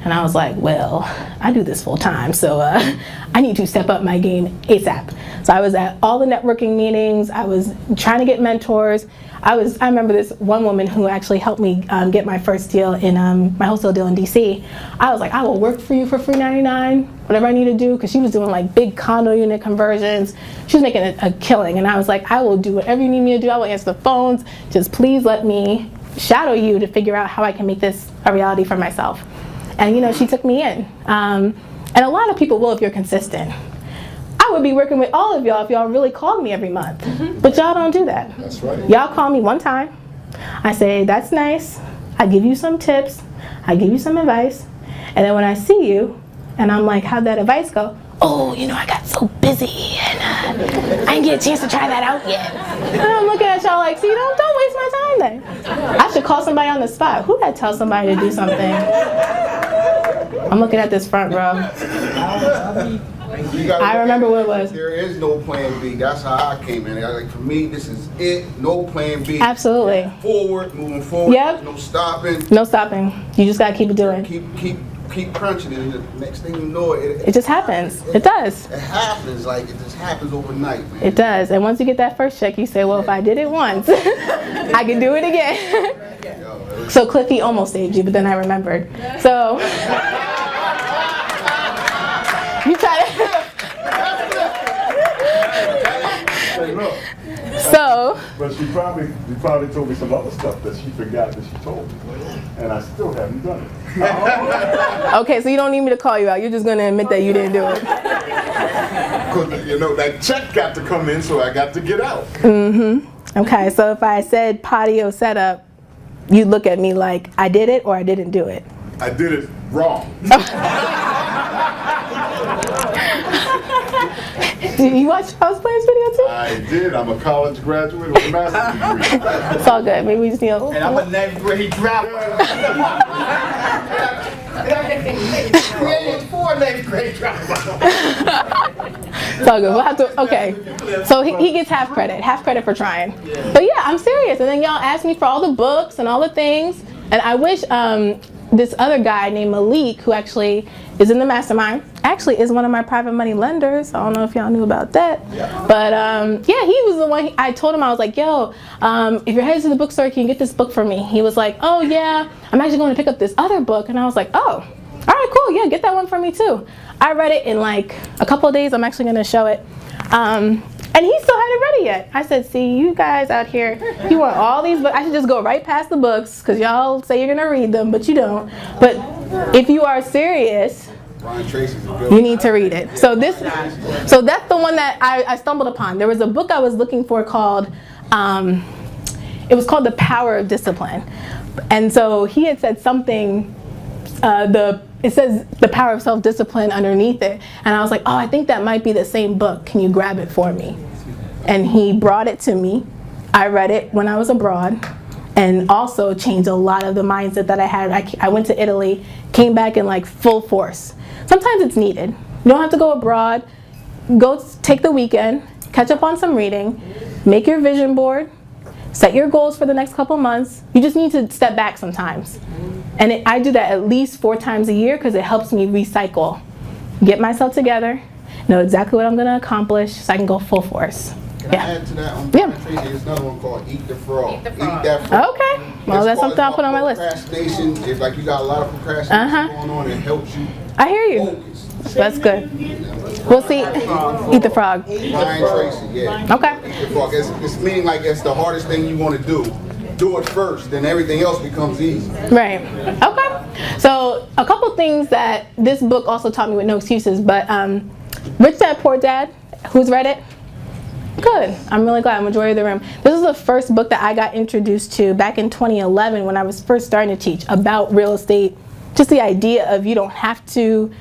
And I was like, well, I do this full time, so I need to step up my game ASAP. So I was at all the networking meetings, I was trying to get mentors. I remember this one woman who actually helped me get my first deal in my wholesale deal in DC. I was like, I will work for you for $3.99, whatever I need to do, because she was doing like big condo unit conversions. She was making a killing, and I was like, I will do whatever you need me to do. I will answer the phones. Just please let me shadow you to figure out how I can make this a reality for myself. And you know, she took me in. And a lot of people will if you're consistent. I would be working with all of y'all if y'all really called me every month. But y'all don't do that. That's right. Y'all call me one time. I say, that's nice. I give you some tips. I give you some advice. And then when I see you, and I'm like, how'd that advice go? Oh, you know, I got so busy, and I didn't get a chance to try that out yet. And I'm looking at y'all like, see, don't waste my time then. I should call somebody on the spot. Who'd I tell somebody to do something? I'm looking at this front row. I remember what it was. There is no plan B. That's how I came in. Like, for me, this is it. No plan B. Absolutely. Forward, moving forward. Yep. No stopping. No stopping. You just gotta keep it doing. Keep crunching it. And the next thing you know, It just happens. It does. It happens. Like, it just happens overnight, man. It does. And once you get that first check, you say, well, if I did it once, I can do it again. So Cliffy almost saved you, but then I remembered. So you try to. Hey, look. So. But she probably told me some other stuff that she forgot that she told me. And I still haven't done it. Okay, so you don't need me to call you out. You're just going to admit that you didn't do it. Because, you know, that check got to come in, so I got to get out. Mm-hmm. Okay, so if I said patio setup, you'd look at me like I did it or I didn't do it. I did it wrong. Did you watch House Players video too? I did. I'm a college graduate with a master's degree. It's all good. Maybe we just need a little. And I'm a 9th grade dropout. Created 4 9th grade dropouts. It's all good. We'll have to. Okay. So he gets half credit for trying. But yeah, I'm serious. And then y'all asked me for all the books and all the things. And I wish this other guy named Malik, who actually is in the mastermind, actually is one of my private money lenders. I don't know if y'all knew about that. But yeah, he was the one. I told him, I was like, yo, if you're headed to the bookstore, can you get this book for me? He was like, oh yeah, I'm actually going to pick up this other book. And I was like, oh, all right, cool. Yeah, get that one for me too. I read it in like a couple of days. I'm actually going to show it. And he still hadn't read it yet. I said, see, you guys out here, you want all these books. I should just go right past the books because y'all say you're going to read them, but you don't. But if you are serious, you need to read it. So that's the one that I stumbled upon. There was a book I was looking for called, it was called The Power of Discipline. And so he had said something, it says The Power of Self-Discipline underneath it. And I was like, oh, I think that might be the same book. Can you grab it for me? and he brought it to me. I read it when I was abroad, and also changed a lot of the mindset that I had. I went to Italy, came back in like full force. Sometimes it's needed. You don't have to go abroad. Go take the weekend, catch up on some reading, make your vision board, set your goals for the next couple months. You just need to step back sometimes. And I do that at least 4 times a year because it helps me recycle. Get myself together, know exactly what I'm going to accomplish so I can go full force. Can I add to that? There's another one called Eat the Frog. Eat the Frog. That frog. Okay, well that's something I'll put on my list. Procrastination, if like you got a lot of procrastination going on, it helps you I hear you. focus. That's good. We'll see. Eat the frog. Brian Tracy, yeah. Okay. Eat the frog. It's meaning like it's the hardest thing you want to do. Do it first, then everything else becomes easy. Right. Okay. So a couple things that this book also taught me with no excuses, but Rich Dad Poor Dad, who's read it? Good. I'm really glad. Majority of the room. This is the first book that I got introduced to back in 2011 when I was first starting to teach about real estate. Just the idea of you don't have to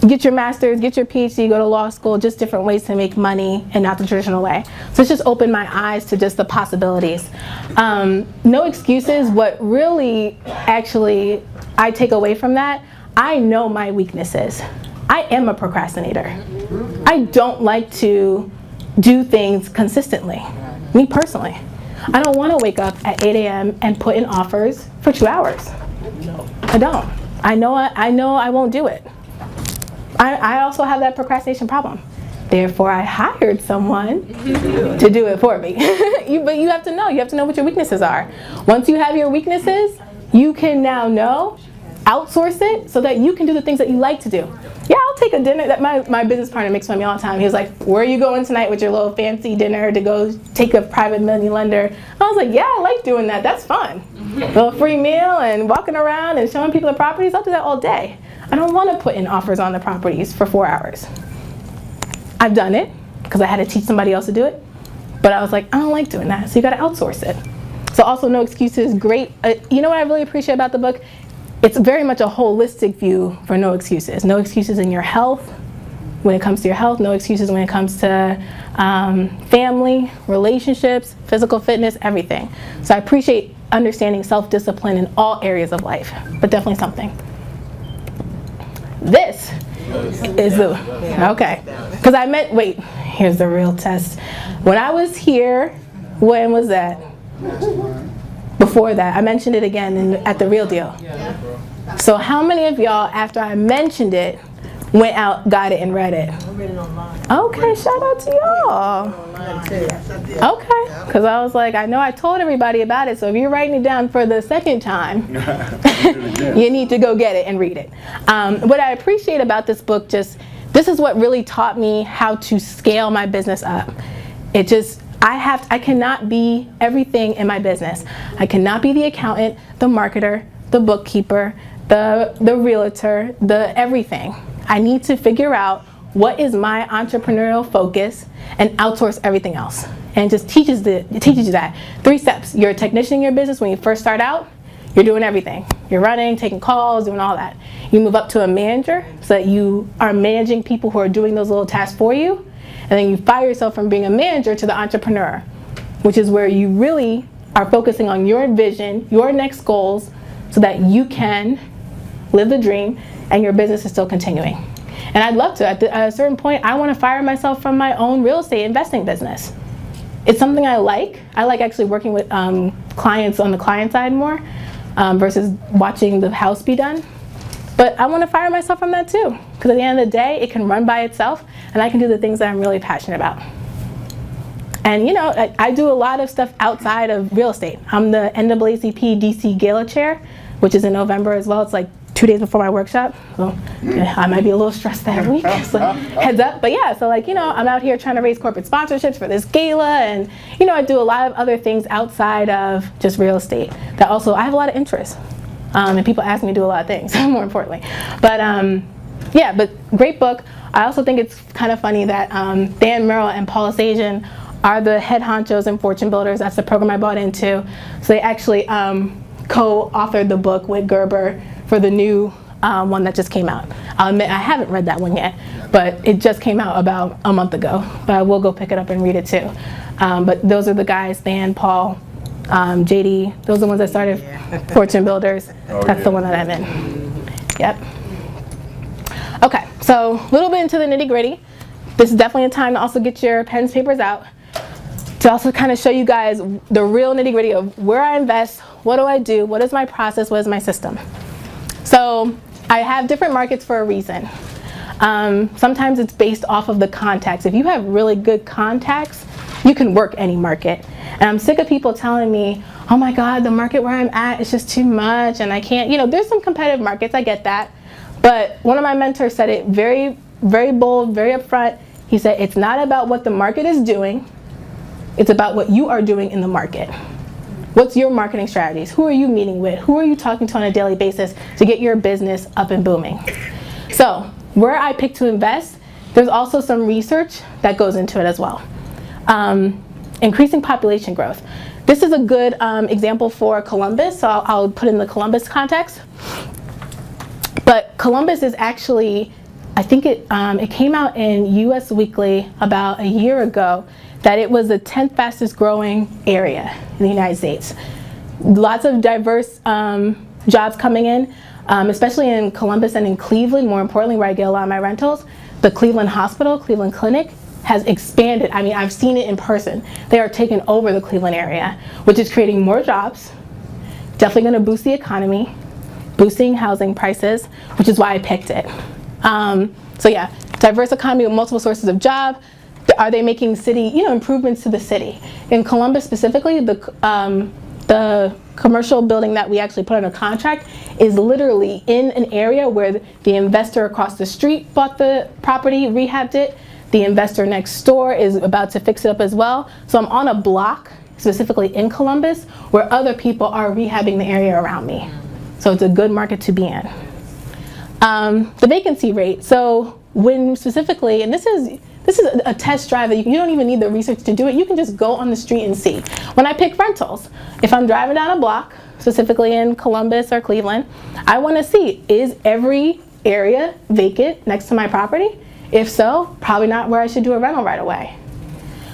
get your master's, get your PhD, go to law school, just different ways to make money and not the traditional way. So it's just opened my eyes to just the possibilities. No excuses. What really actually I take away from that, I know my weaknesses. I am a procrastinator. I don't like to do things consistently, me personally. I don't want to wake up at 8 a.m. and put in offers for 2 hours. I don't. I know I won't do it. I also have that procrastination problem. Therefore, I hired someone to do it for me. But you have to know what your weaknesses are. Once you have your weaknesses, you can now outsource it so that you can do the things that you like to do. Yeah, I'll take a dinner. That my business partner makes fun of me all the time. He was like, where are you going tonight with your little fancy dinner to go take a private money lender? I was like, yeah, I like doing that. That's fun. A little free meal and walking around and showing people the properties. I'll do that all day. I don't want to put in offers on the properties for 4 hours. I've done it because I had to teach somebody else to do it. But I was like, I don't like doing that. So you got to outsource it. So also No Excuses, great. You know what I really appreciate about the book? It's very much a holistic view for no excuses. No excuses in your health, when it comes to your health. No excuses when it comes to family, relationships, physical fitness, everything. So I appreciate understanding self-discipline in all areas of life, but definitely something. This is the, okay. Because I meant, wait, here's the real test. When I was here, when was that? Before that, I mentioned it again at the Real Deal. So how many of y'all, after I mentioned it, went out, got it, and read it? Okay, shout out to y'all. Okay, because I was like, I know I told everybody about it, so if you're writing it down for the second time, you need to go get it and read it. What I appreciate about this book, this is what really taught me how to scale my business up. I cannot be everything in my business. I cannot be the accountant, the marketer, the bookkeeper, the realtor, the everything. I need to figure out what is my entrepreneurial focus and outsource everything else. And it just teaches you that. 3 steps. You're a technician in your business when you first start out. You're doing everything. You're running, taking calls, doing all that. You move up to a manager so that you are managing people who are doing those little tasks for you. And then you fire yourself from being a manager to the entrepreneur, which is where you really are focusing on your vision, your next goals, so that you can live the dream and your business is still continuing. And I'd love to. At a certain point, I want to fire myself from my own real estate investing business. It's something I like. I like actually working with clients on the client side more versus watching the house be done. But I want to fire myself from that too, because at the end of the day, it can run by itself, and I can do the things that I'm really passionate about. And you know, I do a lot of stuff outside of real estate. I'm the NAACP DC Gala Chair, which is in November as well. It's like 2 days before my workshop. So I might be a little stressed that week, so heads up. But yeah, so like, you know, I'm out here trying to raise corporate sponsorships for this gala, and you know, I do a lot of other things outside of just real estate that also I have a lot of interest. And people ask me to do a lot of things, more importantly. But yeah, but great book. I also think it's kind of funny that Dan Merrill and Paula Sajan are the head honchos in Fortune Builders. That's the program I bought into. So they actually co-authored the book with Gerber for the new one that just came out. I'll admit I haven't read that one yet, but it just came out about a month ago. But I will go pick it up and read it too. But those are the guys, Stan, Paul, JD, those are the ones that started Fortune Builders. That's the one that I'm in. Yep. Okay, so a little bit into the nitty gritty. This is definitely a time to also get your pens, papers out, to also kind of show you guys the real nitty gritty of where I invest, what do I do, what is my process, what is my system. So I have different markets for a reason. Sometimes it's based off of the contacts. If you have really good contacts, you can work any market. And I'm sick of people telling me, oh my God, the market where I'm at is just too much and I can't, there's some competitive markets, I get that. But one of my mentors said it very, very bold, very upfront. He said, it's not about what the market is doing, it's about what you are doing in the market. What's your marketing strategies? Who are you meeting with? Who are you talking to on a daily basis to get your business up and booming? So where I pick to invest, there's also some research that goes into it as well. Increasing population growth. This is a good example for Columbus, so I'll put in the Columbus context. But Columbus is actually, I think it came out in US Weekly about a year ago that it was the 10th fastest growing area in the United States. Lots of diverse jobs coming in, especially in Columbus and in Cleveland, more importantly, where I get a lot of my rentals. The Cleveland Hospital, Cleveland Clinic, has expanded. I mean, I've seen it in person. They are taking over the Cleveland area, which is creating more jobs, definitely gonna boost the economy, boosting housing prices, which is why I picked it. So yeah, diverse economy with multiple sources of job. Are they making city, improvements to the city? In Columbus specifically, the commercial building that we actually put under contract is literally in an area where the investor across the street bought the property, rehabbed it. The investor next door is about to fix it up as well. So I'm on a block, specifically in Columbus, where other people are rehabbing the area around me. So it's a good market to be in. The vacancy rate. So when specifically, and this is a test drive that you don't even need the research to do it. You can just go on the street and see. When I pick rentals, if I'm driving down a block, specifically in Columbus or Cleveland, I want to see, is every area vacant next to my property? If so, probably not where I should do a rental right away.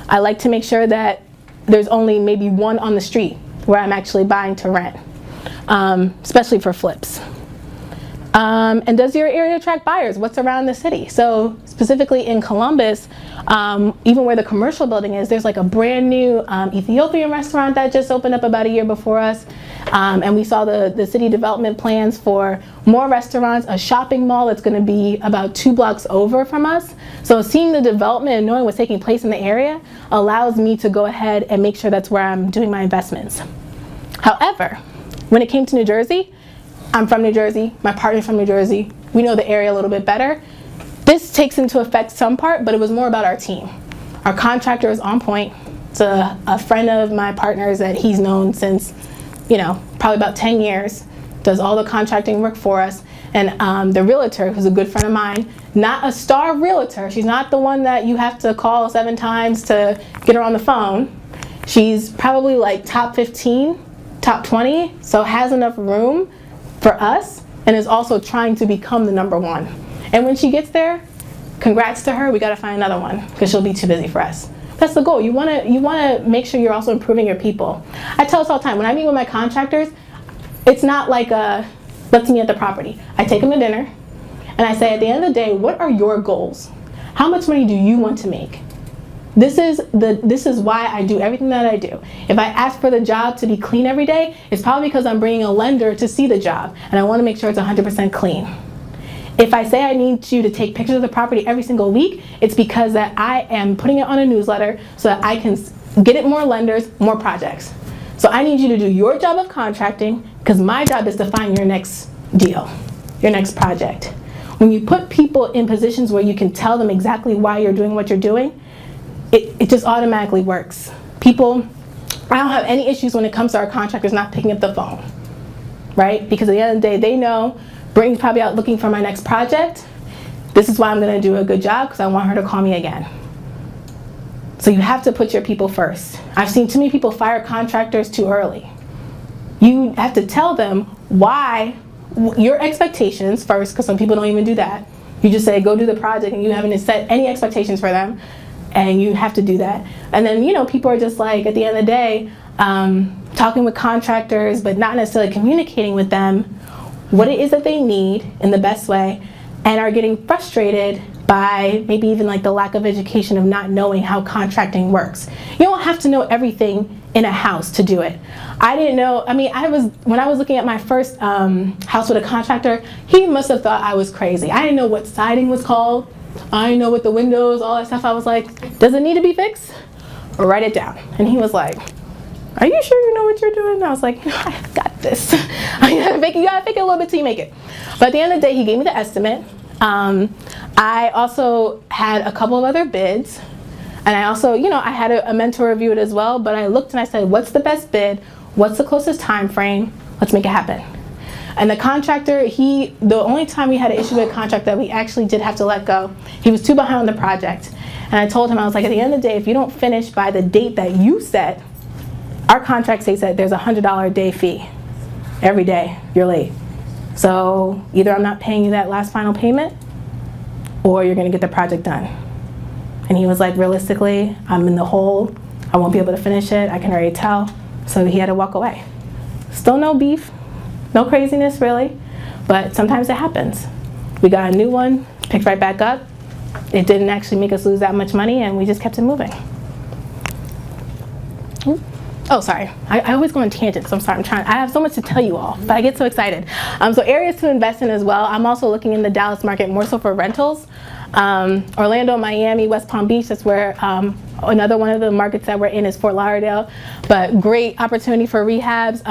I like to make sure that there's only maybe one on the street where I'm actually buying to rent, especially for flips. And does your area attract buyers? What's around the city? So specifically in Columbus, even where the commercial building is, there's like a brand new Ethiopian restaurant that just opened up about a year before us. And we saw the city development plans for more restaurants, a shopping mall that's going to be about 2 blocks over from us. So seeing the development and knowing what's taking place in the area allows me to go ahead and make sure that's where I'm doing my investments. However, when it came to New Jersey, I'm from New Jersey, my partner's from New Jersey, we know the area a little bit better. This takes into effect some part, but it was more about our team. Our contractor is on point. It's a friend of my partner's that he's known since, probably about 10 years, does all the contracting work for us. And the realtor, who's a good friend of mine, not a star realtor, she's not the one that you have to call 7 times to get her on the phone. She's probably like top 15, top 20, so has enough room for us, and is also trying to become the #1. And when she gets there, congrats to her, we gotta find another one, because she'll be too busy for us. That's the goal. You wanna make sure you're also improving your people. I tell us all the time, when I meet with my contractors, it's not like let's meet at the property. I take them to dinner, and I say, at the end of the day, what are your goals? How much money do you want to make? This is why I do everything that I do. If I ask for the job to be clean every day, it's probably because I'm bringing a lender to see the job, and I want to make sure it's 100% clean. If I say I need you to take pictures of the property every single week, it's because that I am putting it on a newsletter so that I can get it more lenders, more projects. So I need you to do your job of contracting, because my job is to find your next deal, your next project. When you put people in positions where you can tell them exactly why you're doing what you're doing, it just automatically works. People, I don't have any issues when it comes to our contractors not picking up the phone, right? Because at the end of the day, they know Brittney's probably out looking for my next project. This is why I'm gonna do a good job, because I want her to call me again. So you have to put your people first. I've seen too many people fire contractors too early. You have to tell them why, your expectations first, because some people don't even do that. You just say, go do the project, and you haven't set any expectations for them, and you have to do that. And then, you know, people are just like, at the end of the day, talking with contractors, but not necessarily communicating with them what it is that they need in the best way, and are getting frustrated by maybe even like the lack of education of not knowing how contracting works. You don't have to know everything in a house to do it. I didn't know, I mean, when I was looking at my first house with a contractor, he must have thought I was crazy. I didn't know what siding was called. I didn't know what the windows, all that stuff. I was like, does it need to be fixed? Or write it down. And he was like, are you sure you know what you're doing? And I was like, I got this. You gotta fake it a little bit till you make it. But at the end of the day, he gave me the estimate. I also had a couple of other bids. And I also, you know, I had a mentor review it as well, but I looked and I said, what's the best bid? What's the closest time frame? Let's make it happen. And the contractor, the only time we had an issue with a contract that we actually did have to let go, he was too behind on the project. And I told him, I was like, at the end of the day, if you don't finish by the date that you set, our contract states that there's a $100 a day fee. Every day you're late. So either I'm not paying you that last final payment, or you're gonna get the project done. And he was like, realistically, I'm in the hole. I won't be able to finish it. I can already tell. So he had to walk away. Still no beef, no craziness really, but sometimes it happens. We got a new one, picked right back up. It didn't actually make us lose that much money, and we just kept it moving. Oh, sorry. I always go on tangents. I'm sorry. I have so much to tell you all, but I get so excited. So areas to invest in as well. I'm also looking in the Dallas market more so for rentals. Orlando, Miami, West Palm Beach, that's where another one of the markets that we're in is Fort Lauderdale, but great opportunity for rehabs.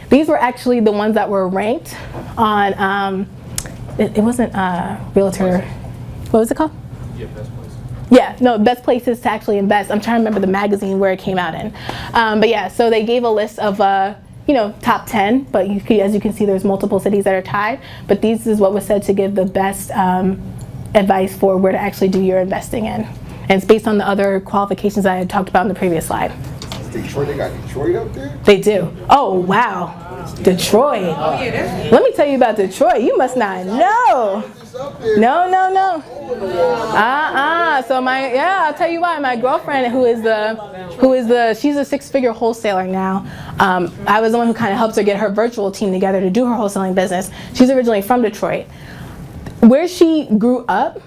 These were actually the ones that were ranked on, it wasn't Realtor, what was it called? Yeah, best place. Yeah, no, best places to actually invest. I'm trying to remember the magazine where it came out in. But yeah, so they gave a list of, you know, top 10, but as you can see, there's multiple cities that are tied, but these is what was said to give the best advice for where to actually do your investing in. And it's based on the other qualifications I had talked about in the previous slide. Detroit, they got Detroit up there? They do. Oh, wow. Detroit. Oh, yeah, Let me tell you about Detroit. You must not know. No. So I'll tell you why. My girlfriend, she's a six-figure wholesaler now. I was the one who kind of helped her get her virtual team together to do her wholesaling business. She's originally from Detroit. Where she grew up,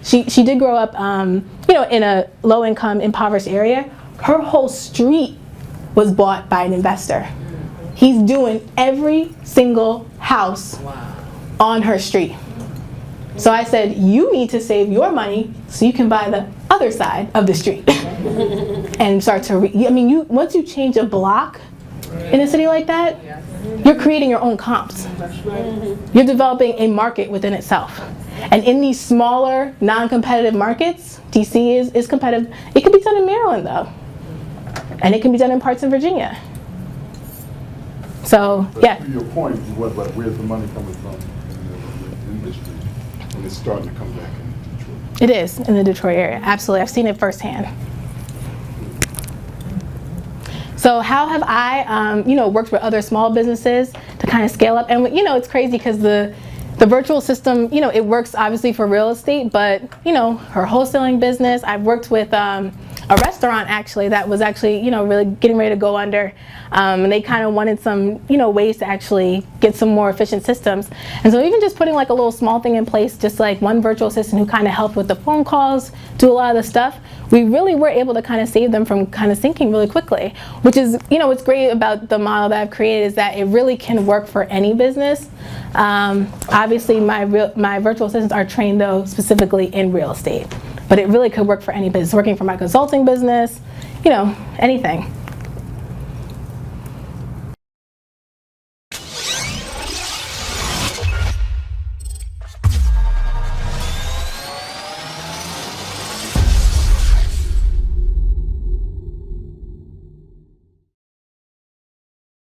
she did grow up, you know, in a low-income, impoverished area. Her whole street was bought by an investor. He's doing every single house on her street. So I said, you need to save your money so you can buy the other side of the street and start to, once you change a block in a city like that, you're creating your own comps. You're developing a market within itself. And in these smaller, non-competitive markets, DC is competitive. It can be done in Maryland though. And it can be done in parts of Virginia. So, yeah. To your point, where's the money coming from in the industry? And it's starting to come back in Detroit. It is in the Detroit area, absolutely. I've seen it firsthand. So how have I, worked with other small businesses to kind of scale up? And it's crazy because the virtual system, it works obviously for real estate, but her wholesaling business, I've worked with a restaurant actually that was actually, really getting ready to go under. And they kind of wanted some, ways to actually get some more efficient systems. And so even just putting like a little small thing in place, just like one virtual assistant who kind of helped with the phone calls, do a lot of the stuff, we really were able to kind of save them from kind of sinking really quickly, which is, what's great about the model that I've created is that it really can work for any business. Obviously my virtual assistants are trained though specifically in real estate, but it really could work for any business, working for my consulting business, anything.